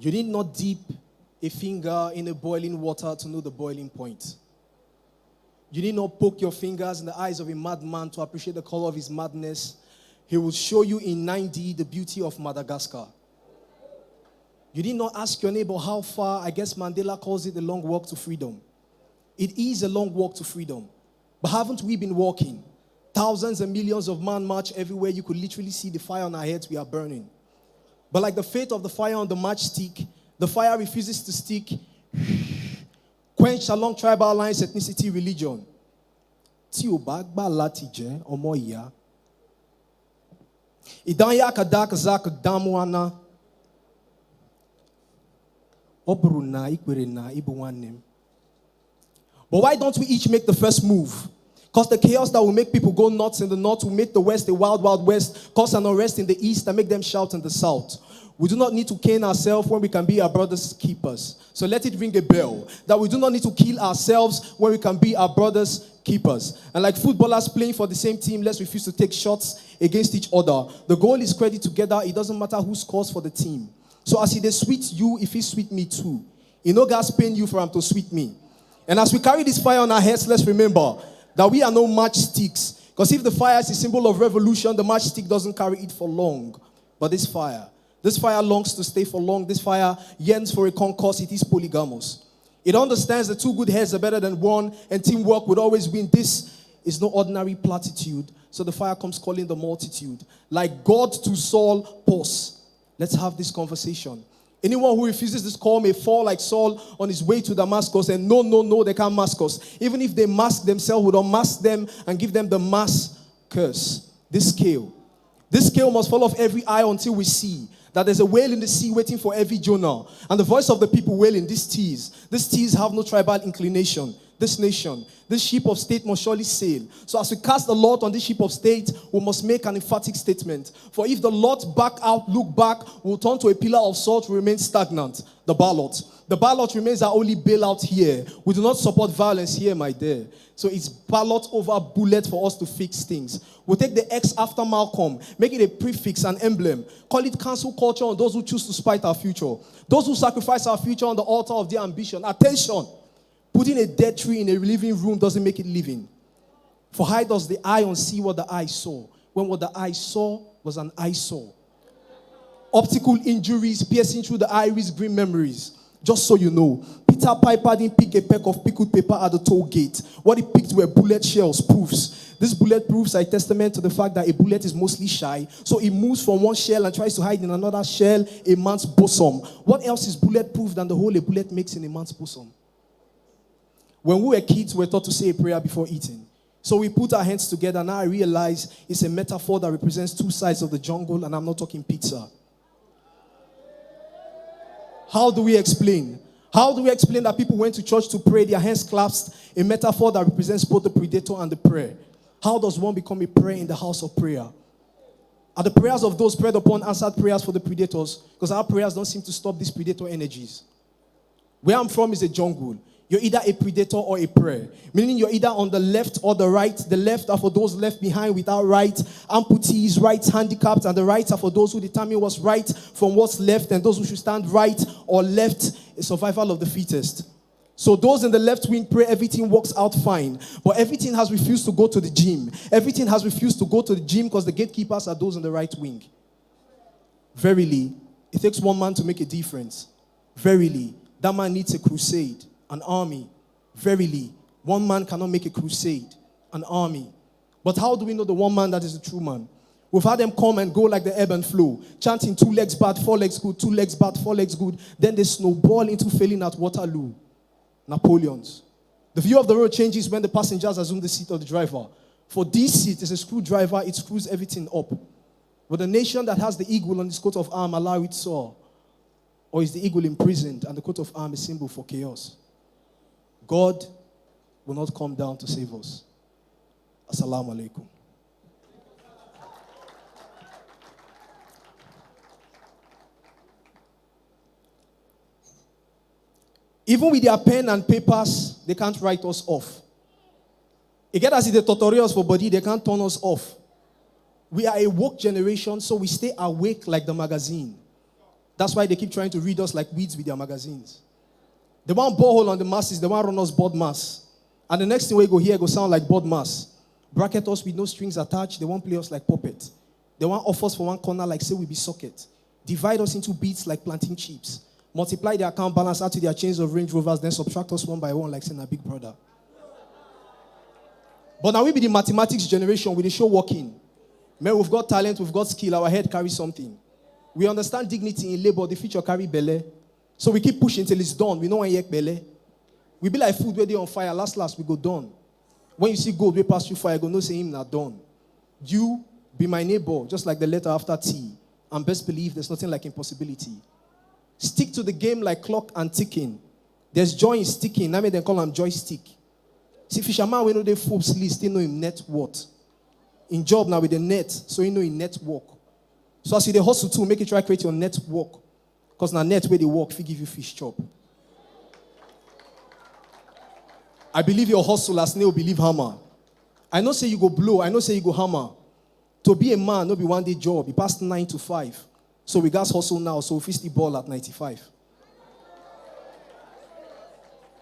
You need not dip a finger in a boiling water to know the boiling point. You need not poke your fingers in the eyes of a madman to appreciate the color of his madness. He will show you in 9D the beauty of Madagascar. You need not ask your neighbor how far. I guess Mandela calls it a long walk to freedom. It is a long walk to freedom. But haven't we been walking? Thousands and millions of men march everywhere. You could literally see the fire on our heads. We are burning. But like the fate of the fire on the matchstick, the fire refuses to stick, quenched along tribal lines, ethnicity, religion. Tí o bá gbà láti jẹ́ ọmọ ìyá. Ìdáyà kàdákà zák dámúana. Ọbụrụ na ikwere na ịbụ nwanne m. But why don't we each make the first move? Because the chaos that will make people go nuts in the north will make the west a wild, wild west, cause an unrest in the east and make them shout in the south. We do not need to cane ourselves when we can be our brother's keepers. So let it ring a bell that we do not need to kill ourselves when we can be our brother's keepers. And like footballers playing for the same team, let's refuse to take shots against each other. The goal is credit together. It doesn't matter who scores for the team. So as he dey sweet you, if he sweet me too. You know God's paying you for him to sweet me. And as we carry this fire on our heads, let's remember that we are no matchsticks. Because if the fire is a symbol of revolution, the matchstick doesn't carry it for long. But this fire longs to stay for long. This fire yearns for a concourse. It is polygamous. It understands that two good heads are better than one, and teamwork would always win. This is no ordinary platitude. So the fire comes calling the multitude. Like God to Saul, pause. Let's have this conversation. Anyone who refuses this call may fall like Saul on his way to Damascus. And no, they can't mask us. Even if they mask themselves, we don't mask them and give them the mass curse. This scale must fall off every eye until we see that there's a whale in the sea waiting for every Jonah. And the voice of the people wailing, these teas have no tribal inclination. This nation, this ship of state must surely sail. So as we cast the lot on this ship of state, we must make an emphatic statement. For if the lot back out, look back, we'll turn to a pillar of salt, will remain stagnant. The ballot. The ballot remains our only bailout here. We do not support violence here, my dear. So it's ballot over bullet for us to fix things. We'll take the X after Malcolm, make it a prefix, an emblem. Call it cancel culture on those who choose to spite our future. Those who sacrifice our future on the altar of their ambition. Attention! Putting a dead tree in a living room doesn't make it living. For how does the eye unsee what the eye saw, when what the eye saw was an eyesore? Optical injuries piercing through the iris, grim memories. Just so you know, Peter Piper didn't pick a peck of pickled paper at the toll gate. What he picked were bullet shells, proofs. This bullet proofs are a testament to the fact that a bullet is mostly shy. So it moves from one shell and tries to hide in another shell, a man's bosom. What else is bulletproof than the hole a bullet makes in a man's bosom? When we were kids, we were taught to say a prayer before eating. So we put our hands together. Now I realize it's a metaphor that represents two sides of the jungle, and I'm not talking pizza. How do we explain? How do we explain that people went to church to pray, their hands clasped, a metaphor that represents both the predator and the prey? How does one become a prey in the house of prayer? Are the prayers of those prayed upon answered prayers for the predators? Because our prayers don't seem to stop these predator energies. Where I'm from is a jungle. You're either a predator or a prey. Meaning you're either on the left or the right. The left are for those left behind without right, amputees, rights handicapped, and the rights are for those who determine what's right from what's left, and those who should stand right or left, a survival of the fittest. So those in the left wing pray everything works out fine, but everything has refused to go to the gym. Everything has refused to go to the gym because the gatekeepers are those in the right wing. Verily, it takes one man to make a difference. Verily, that man needs a crusade. An army. Verily, one man cannot make a crusade, an army. But how do we know the one man that is the true man? We've had them come and go like the ebb and flow, chanting 2 legs bad, 4 legs good, 2 legs bad, 4 legs good. Then they snowball into failing at Waterloo. Napoleons. The view of the road changes when the passengers assume the seat of the driver. For this seat is a screwdriver, it screws everything up. But the nation that has the eagle on its coat of arms allow it soar. Or is the eagle imprisoned and the coat of arms a symbol for chaos? God will not come down to save us. Assalamu alaikum. Even with their pen and papers, they can't write us off. You get us in the tutorials for body, they can't turn us off. We are a woke generation, so we stay awake like the magazine. That's why they keep trying to read us like weeds with their magazines. They want borehole on the masses. They want run us board mass. And the next thing we go here go sound like board mass. Bracket us with no strings attached. They won't play us like puppet. They want off us for one corner like say we be socket. Divide us into beats like planting chips. Multiply their account balance out to their chains of Range Rovers, then subtract us one by one like saying a big brother. But now we be the mathematics generation with the show working. Man, we've got talent, we've got skill, our head carries something. We understand dignity in labor, the future carry belly. So we keep pushing till it's done. We know when yek belly. We be like food where they on fire, last we go done. When you see gold, we pass through fire, go no say him not done. You be my neighbor, just like the letter after T. And best believe there's nothing like impossibility. Stick to the game like clock and ticking. There's joy in sticking. Now they call him joystick. See, fisherman, we know they Forbes list, they know him net what. In job now with the net, so you know in network. So as you they hustle too, make it try create your network. Because now net where they work, if you give you fish chop. I believe your hustle as snail believe hammer. I know say you go blow, I know say you go hammer. To be a man, no be one day job. He passed 9 to 5. So we got hustle now, so we fist the ball at 95.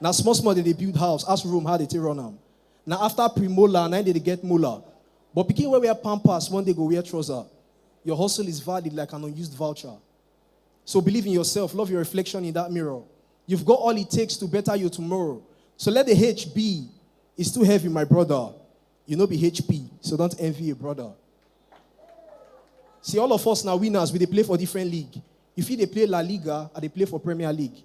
Now small they build house, ask room how they take run them. Now after premolar, now they get molar. But picking where we are pampas, one day go wear trouser. Your hustle is valid like an unused voucher. So believe in yourself, love your reflection in that mirror. You've got all it takes to better you tomorrow. So let the H be. It's too heavy, my brother. You know be HP, so don't envy a brother. See, all of us now winners, we they play for different league. If you they play La Liga, or they play for Premier League.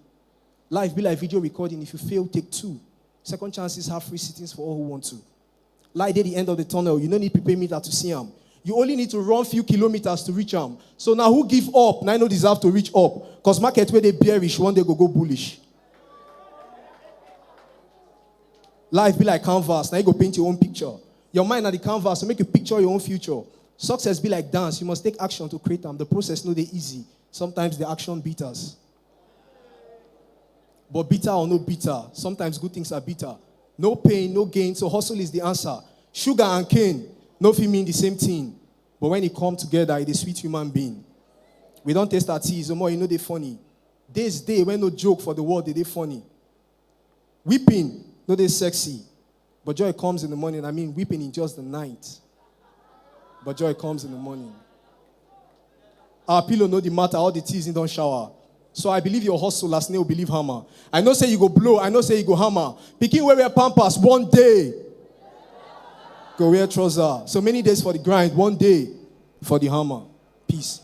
Life be like video recording. If you fail, take 2. Second chances have free sittings for all who want to. Light at the end of the tunnel, you don't need prepare meter to see them. You only need to run few kilometers to reach them. So now who give up? Now I know deserve to reach up. Because market where they bearish, one day go bullish. Life be like canvas. Now you go paint your own picture. Your mind at the canvas to make you picture your own future. Success be like dance. You must take action to create them. The process no they easy. Sometimes the action beat us. But bitter or no bitter, sometimes good things are bitter. No pain, no gain, so hustle is the answer. Sugar and cane, no fit mean the same thing. But when it come together, it's a sweet human being. We don't taste our teas, no more, you know they funny. This day, when no joke for the world, they funny. Weeping, no they sexy. But joy comes in the morning. I mean, weeping in just the night. But joy comes in the morning. Our pillow know the matter, all the teas in don't shower. So I believe your hustle last name will believe hammer. I know say you go blow, I know say you go hammer. Picking where we are pampas, one day. Go wear trouser. So many days for the grind, one day for the hammer. Peace.